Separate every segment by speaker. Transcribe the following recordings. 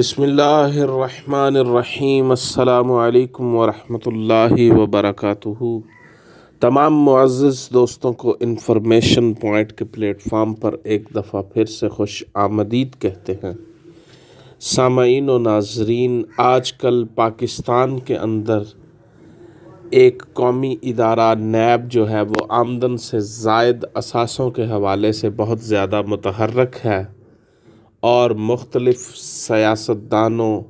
Speaker 1: بسم اللہ الرحمن الرحیم۔ السلام علیکم ورحمۃ اللہ وبرکاتہ۔ تمام معزز دوستوں کو انفارمیشن پوائنٹ کے پلیٹ فارم پر ایک دفعہ پھر سے خوش آمدید کہتے ہیں۔ سامعین و ناظرین، آج کل پاکستان کے اندر ایک قومی ادارہ نیب جو ہے وہ آمدن سے زائد اثاثوں کے حوالے سے بہت زیادہ متحرک ہے اور مختلف سیاستدانوں،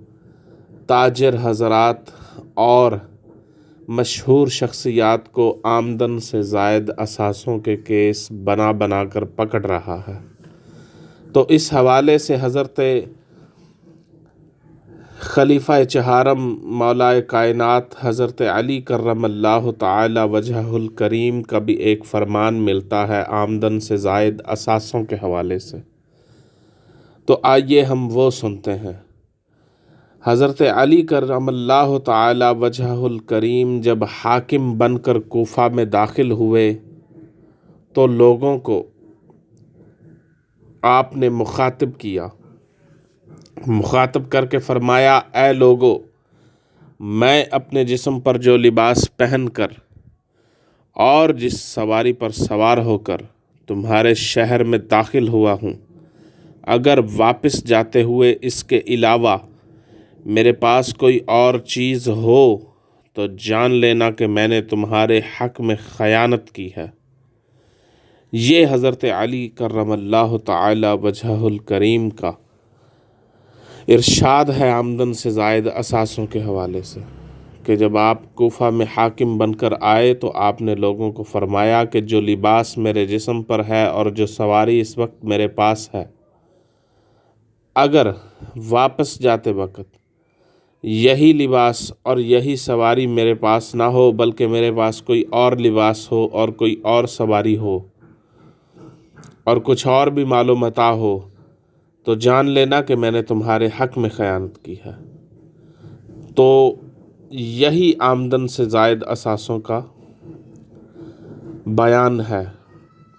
Speaker 1: تاجر حضرات اور مشہور شخصیات کو آمدن سے زائد اثاثوں کے کیس بنا بنا کر پکڑ رہا ہے۔ تو اس حوالے سے حضرت خلیفہ چہارم مولا کائنات حضرت علی کرم اللہ تعالی وجہہ الکریم کا بھی ایک فرمان ملتا ہے آمدن سے زائد اثاثوں کے حوالے سے۔ تو آئیے ہم وہ سنتے ہیں۔ حضرت علی کرم اللہ تعالی وجہہ الکریم جب حاکم بن کر کوفہ میں داخل ہوئے تو لوگوں کو آپ نے مخاطب کیا، مخاطب کر کے فرمایا، اے لوگو، میں اپنے جسم پر جو لباس پہن کر اور جس سواری پر سوار ہو کر تمہارے شہر میں داخل ہوا ہوں، اگر واپس جاتے ہوئے اس کے علاوہ میرے پاس کوئی اور چیز ہو تو جان لینا کہ میں نے تمہارے حق میں خیانت کی ہے۔ یہ حضرت علی کرم اللہ تعالی وجہہ الکریم کا ارشاد ہے آمدن سے زائد اثاثوں کے حوالے سے، کہ جب آپ کوفہ میں حاکم بن کر آئے تو آپ نے لوگوں کو فرمایا کہ جو لباس میرے جسم پر ہے اور جو سواری اس وقت میرے پاس ہے، اگر واپس جاتے وقت یہی لباس اور یہی سواری میرے پاس نہ ہو بلکہ میرے پاس کوئی اور لباس ہو اور کوئی اور سواری ہو اور کچھ اور بھی مال و متاع ہو تو جان لینا کہ میں نے تمہارے حق میں خیانت کی ہے۔ تو یہی آمدن سے زائد اثاثوں کا بیان ہے۔